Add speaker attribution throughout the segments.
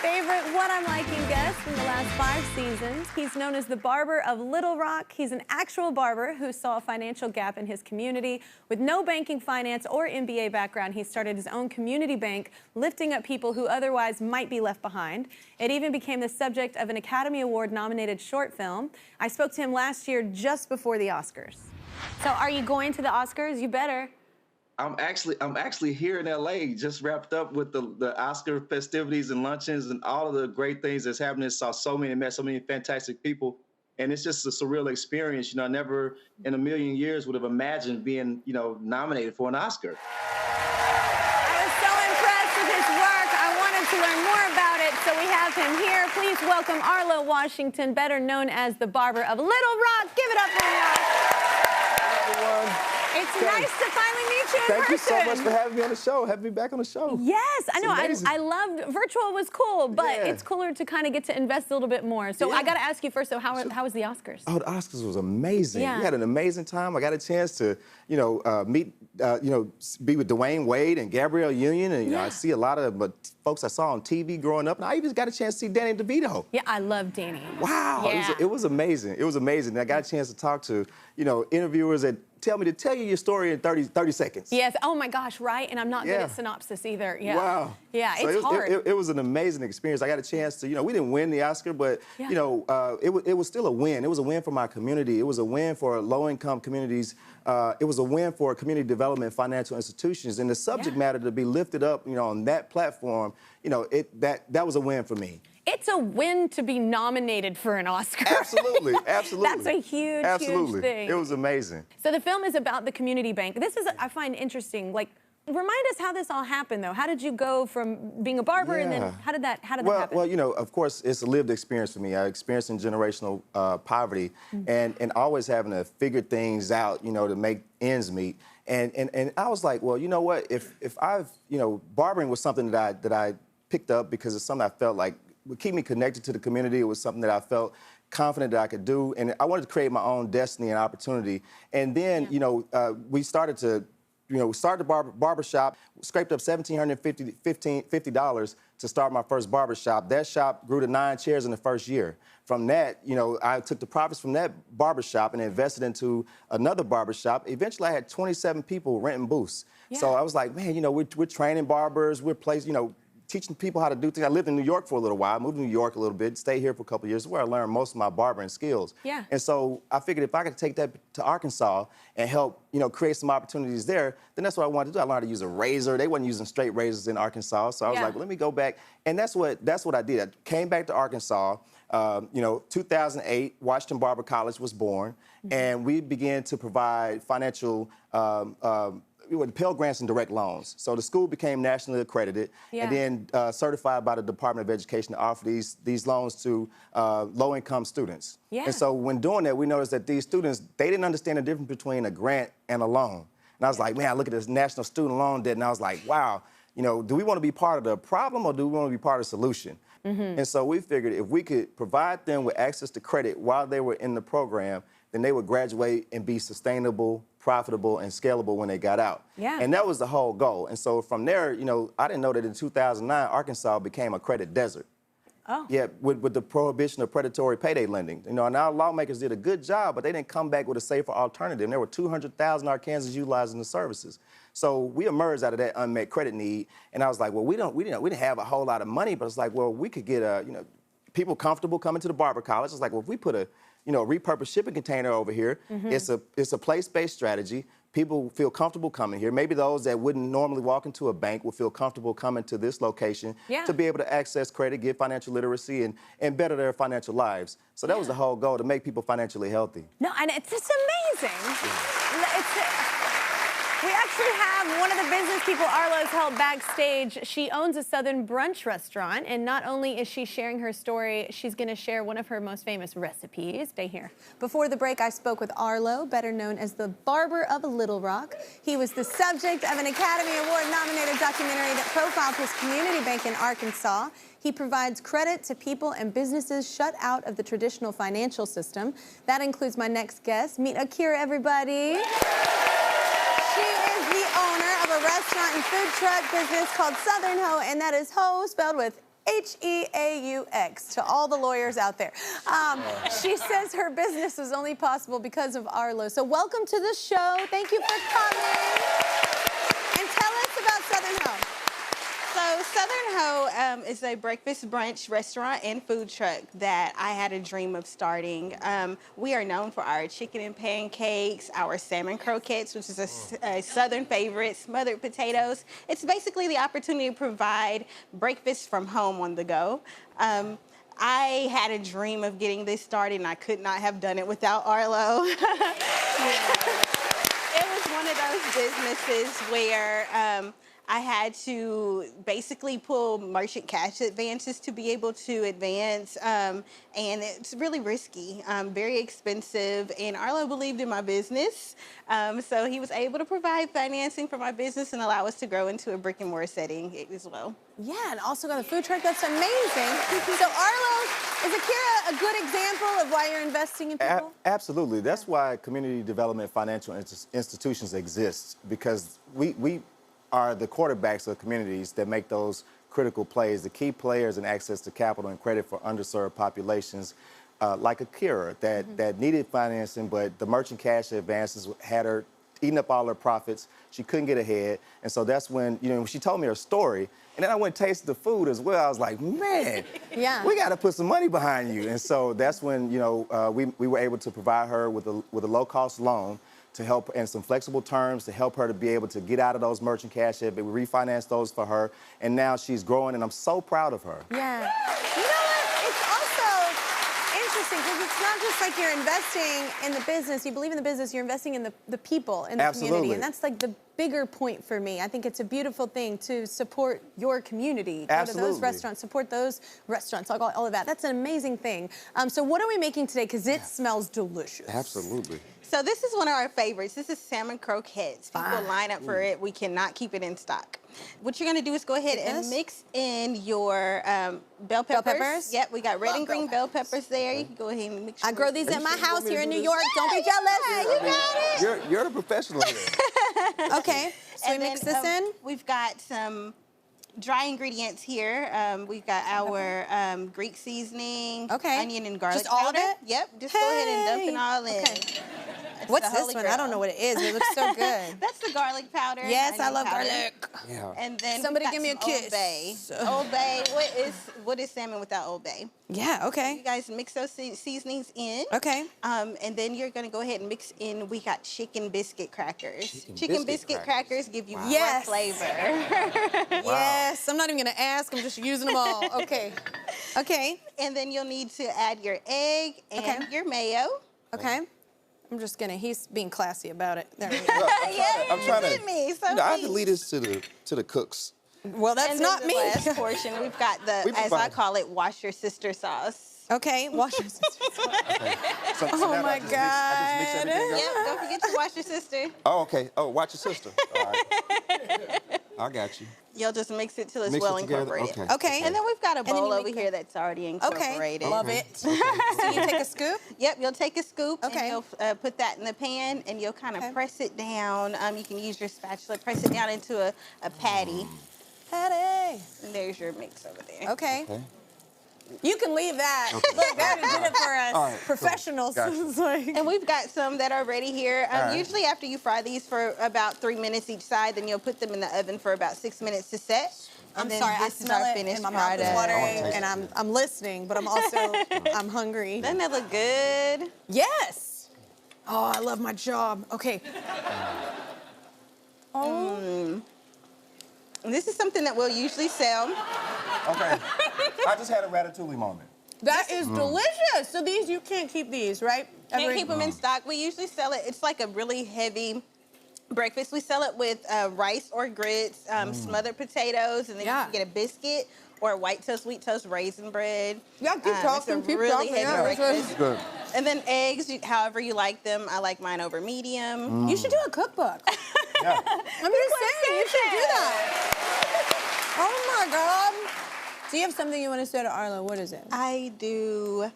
Speaker 1: favorite What I'm Liking guest from the last 5 seasons. He's known as the Barber of Little Rock. He's an actual barber who saw a financial gap in his community. With no banking, finance, or MBA background, he started his own community bank, lifting up people who otherwise might be left behind. It even became the subject of an Academy Award-nominated short film. I spoke to him last year just before the Oscars. So are you going to the Oscars? You better.
Speaker 2: I'm actually here in LA, just wrapped up with the Oscar festivities and luncheons and all of the great things that's happening. Met so many fantastic people, and it's just a surreal experience. You know, I never in a million years would have imagined being, nominated for an Oscar.
Speaker 1: I was so impressed with his work. I wanted to learn more about it, so we have him here. Please welcome Arlo Washington, better known as the Barber of Little Rock. Give it up for him.
Speaker 3: Hi, everyone.
Speaker 1: It's nice to finally meet you in person.
Speaker 3: Thank you so much for having me on the show, having me back on the show.
Speaker 1: Yes, I know. I loved, virtual was cool, but it's cooler to kind of get to invest a little bit more. So I got to ask you first, though, how was the Oscars?
Speaker 3: Oh, the Oscars was amazing.
Speaker 1: Yeah.
Speaker 3: We had an amazing time. I got a chance to, meet, be with Dwayne Wade and Gabrielle Union, and I see a lot of folks I saw on TV growing up, and I even got a chance to see Danny DeVito.
Speaker 1: Yeah, I love Danny.
Speaker 3: Wow, it was amazing. It was amazing. And I got a chance to talk to, interviewers that tell you your story in 30 seconds.
Speaker 1: Yes. Oh my gosh, right? And I'm not good at synopsis either. Yeah.
Speaker 3: Wow.
Speaker 1: Yeah,
Speaker 3: so
Speaker 1: it's hard.
Speaker 3: It was an amazing experience. I got a chance to, we didn't win the Oscar, but it was still a win. It was a win for my community. It was a win for low-income communities. It was a win for community development financial institutions. And the subject matter to be lifted up, on that platform, that was a win for me.
Speaker 1: It's a win to be nominated for an Oscar.
Speaker 3: Absolutely, absolutely.
Speaker 1: That's a huge, huge thing.
Speaker 3: It was amazing.
Speaker 1: So the film is about the community bank. This is, I find interesting. Like, remind us how this all happened, though. How did you go from being a barber and then how did that happen?
Speaker 3: Well, of course, it's a lived experience for me. I experienced generational poverty and always having to figure things out, to make ends meet. And I was like, well, you know what? If I've, barbering was something that I picked up because it's something I felt like would keep me connected to the community. It was something that I felt confident that I could do, and I wanted to create my own destiny and opportunity. And then, we started to, start the barbershop, scraped up $1,750 to start my first barbershop. That shop grew to 9 chairs in the first year. From that, I took the profits from that barbershop and invested into another barbershop. Eventually, I had 27 people renting booths. Yeah. So I was like, man, we're training barbers, we're teaching people how to do things. I lived in New York for a little while. I moved to New York a little bit, stayed here for a couple of years, where I learned most of my barbering skills.
Speaker 1: Yeah.
Speaker 3: And so I figured if I could take that to Arkansas and help, create some opportunities there, then that's what I wanted to do. I learned how to use a razor. They wasn't using straight razors in Arkansas, so I was like, well, let me go back. And that's what I did. I came back to Arkansas. 2008, Washington Barber College was born, and we began to provide financial Pell Grants and direct loans. So the school became nationally accredited and then certified by the Department of Education to offer these loans to low-income students. Yeah. And so when doing that, we noticed that these students, they didn't understand the difference between a grant and a loan. And I was like, man, I look at this national student loan debt, and I was like, wow, do we want to be part of the problem or do we want to be part of the solution? And so we figured if we could provide them with access to credit while they were in the program, then they would graduate and be sustainable, profitable, and scalable when they got out. Yeah. And that was the whole goal. And so from there, I didn't know that in 2009, Arkansas became a credit desert. Oh. Yeah, with the prohibition of predatory payday lending. And our lawmakers did a good job, but they didn't come back with a safer alternative. And there were 200,000 Arkansans utilizing the services. So we emerged out of that unmet credit need. And I was like, well, we didn't have a whole lot of money, but it's like, well, we could get people comfortable coming to the barber college. It's like, well, if we put a repurposed shipping container over here, it's a place-based strategy. People feel comfortable coming here. Maybe those that wouldn't normally walk into a bank will feel comfortable coming to this location to be able to access credit, get financial literacy, and better their financial lives. So that was the whole goal, to make people financially healthy.
Speaker 1: No, and it's just amazing. We actually have one of the business people Arlo's held backstage. She owns a Southern brunch restaurant, and not only is she sharing her story, she's going to share one of her most famous recipes. Stay here. Before the break, I spoke with Arlo, better known as the Barber of Little Rock. He was the subject of an Academy Award-nominated documentary that profiled his community bank in Arkansas. He provides credit to people and businesses shut out of the traditional financial system. That includes my next guest. Meet Akira, everybody. She is the owner of a restaurant and food truck business called Southern Heaux, and that is Heaux spelled with Heaux, to all the lawyers out there. She says her business was only possible because of Arlo. So welcome to the show. Thank you for coming. And tell us about Southern Heaux.
Speaker 4: So Southern Heaux is a breakfast brunch restaurant and food truck that I had a dream of starting. We are known for our chicken and pancakes, our salmon croquettes, which is a Southern favorite, smothered potatoes. It's basically the opportunity to provide breakfast from home on the go. I had a dream of getting this started, and I could not have done it without Arlo. It was one of those businesses where I had to basically pull merchant cash advances to be able to advance, and it's really risky, very expensive, and Arlo believed in my business, so he was able to provide financing for my business and allow us to grow into a brick and mortar setting as well.
Speaker 1: Yeah, and also got the food truck. That's amazing. So Arlo, is Akira a good example of why you're investing in people?
Speaker 3: Absolutely. That's why community development financial institutions exist, because we are the quarterbacks of communities that make those critical plays, the key players in access to capital and credit for underserved populations, like Akira, that needed financing, but the merchant cash advances had her eating up all her profits. She couldn't get ahead. And so that's when, when she told me her story, and then I went and tasted the food as well. I was like, man,
Speaker 1: yeah,
Speaker 3: we got to put some money behind you. And so that's when, we were able to provide her with a low-cost loan to help, and some flexible terms to help her to be able to get out of those merchant cash debt. We refinanced those for her, and now she's growing, and I'm so proud of her.
Speaker 1: Yeah. You know what? It's also interesting because it's not just like you're investing in the business. You believe in the business. You're investing in the people in the community, and that's like the bigger point for me. I think it's a beautiful thing to support your community. Go to those restaurants, support those restaurants, all of that. That's an amazing thing. So what are we making today? Because it smells delicious.
Speaker 3: Absolutely.
Speaker 4: So this is one of our favorites. This is salmon croquettes. People line up for it. We cannot keep it in stock. What you're gonna do is go ahead and mix in your bell peppers.
Speaker 1: Bell peppers?
Speaker 4: Yep, we got red and green bell peppers there. You can go ahead and mix.
Speaker 1: I grow these at my house here in New York. Don't be jealous.
Speaker 4: Yeah, you got it.
Speaker 3: You're the professional here.
Speaker 1: Okay, so we mix this in.
Speaker 4: We've got some dry ingredients here. We've got our Greek seasoning, onion and garlic
Speaker 1: Just all
Speaker 4: powder.
Speaker 1: of it?
Speaker 4: Yep, just go ahead and dump it all in.
Speaker 1: Okay. What's this one? I don't know what it is. It looks so good.
Speaker 4: That's the garlic powder.
Speaker 1: Yes, I love garlic.
Speaker 3: Yeah.
Speaker 4: And then
Speaker 1: somebody give me a kiss.
Speaker 4: Old Bay. Old Bay. What is salmon without Old Bay?
Speaker 1: Yeah. Okay.
Speaker 4: You guys mix those seasonings in.
Speaker 1: Okay.
Speaker 4: And then you're gonna go ahead and mix in. We got chicken biscuit crackers. Chicken biscuit crackers give you more flavor.
Speaker 1: Yes. I'm not even gonna ask. I'm just using them all. Okay. Okay.
Speaker 4: And then you'll need to add your egg and your mayo.
Speaker 1: Okay. I'm just gonna. He's being classy about it. There we go.
Speaker 4: I'm trying to.
Speaker 5: I have to lead this to the cooks.
Speaker 1: Well, that's not me.
Speaker 4: And the last portion, we've got the, as I call it, wash your sister sauce.
Speaker 1: Okay, wash your sister sauce. Oh my God.
Speaker 3: I just mix everything up.
Speaker 4: Yep, don't forget to wash your sister.
Speaker 5: Oh, okay. Oh, watch your sister. All right. I got you.
Speaker 4: You'll just mix it till it's well incorporated.
Speaker 1: Okay.
Speaker 4: And then we've got a bowl over here that's already incorporated.
Speaker 1: Okay, love it. So you take a scoop?
Speaker 4: Yep, you'll take a scoop and you'll put that in the pan and you'll kind of press it down. You can use your spatula, press it down into a patty.
Speaker 1: Patty.
Speaker 4: And there's your mix over there.
Speaker 1: Okay. You can leave that. Look, that did it for us professionals. Gotcha.
Speaker 4: And we've got some that are ready here. Usually after you fry these for about 3 minutes each side, then you'll put them in the oven for about 6 minutes to set.
Speaker 1: I'm sorry, I smell it and my mouth is watering and I'm listening, but I'm also, I'm hungry.
Speaker 4: Doesn't that look good?
Speaker 1: Yes. Oh, I love my job. Okay.
Speaker 4: This is something that we'll usually sell.
Speaker 3: Okay. I just had a ratatouille moment.
Speaker 1: That is delicious. So these, you can't keep these, right?
Speaker 4: Can't keep them in stock. We usually sell it. It's like a really heavy breakfast. We sell it with rice or grits, smothered potatoes, and then you can get a biscuit or white toast, sweet toast, raisin bread.
Speaker 1: Yeah, keep talking.
Speaker 4: It's a really heavy breakfast.
Speaker 3: Good.
Speaker 4: And then eggs, however you like them. I like mine over medium.
Speaker 1: You should do a cookbook.
Speaker 3: Yeah.
Speaker 1: I'm just saying, you should do that. Oh my God. So you have something you want to say to Arlo. What is it?
Speaker 4: I do.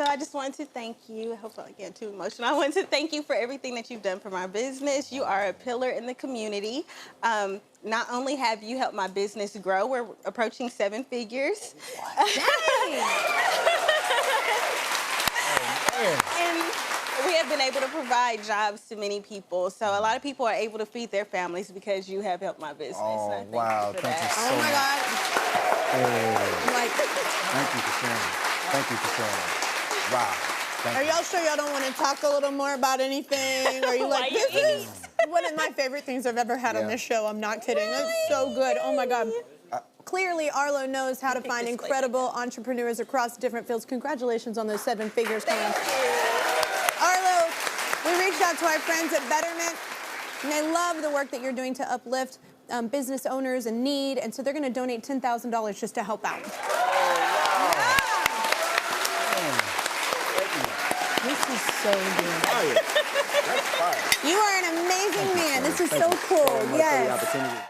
Speaker 4: So I just wanted to thank you. I hope I don't get too emotional. I wanted to thank you for everything that you've done for my business. You are a pillar in the community. Not only have you helped my business grow, we're approaching 7 figures. And we have been able to provide jobs to many people. So a lot of people are able to feed their families because you have helped my business.
Speaker 3: Oh,
Speaker 4: So
Speaker 3: wow.
Speaker 4: thank you for
Speaker 3: Thank you
Speaker 4: that.
Speaker 3: so
Speaker 1: Oh my
Speaker 3: much.
Speaker 1: God. I'm like,
Speaker 3: Thank you for sharing. Thank you for sharing. Wow. Thank
Speaker 1: are
Speaker 3: you.
Speaker 1: y'all sure y'all don't want to talk a little more about anything? Are you like, this is one of my favorite things I've ever had on this show. I'm not kidding. It's so good. Oh my God. Clearly, Arlo knows how to find incredible entrepreneurs across different fields. Congratulations on those 7 figures coming up. Arlo, we reached out to our friends at Betterment, and they love the work that you're doing to uplift business owners in need, and so they're going to donate $10,000 just to help out. This is so good.
Speaker 3: Fire. That's fire.
Speaker 1: You are an amazing man. This is so
Speaker 3: Thank you
Speaker 1: cool.
Speaker 3: so much for the
Speaker 1: Yes.
Speaker 3: opportunity.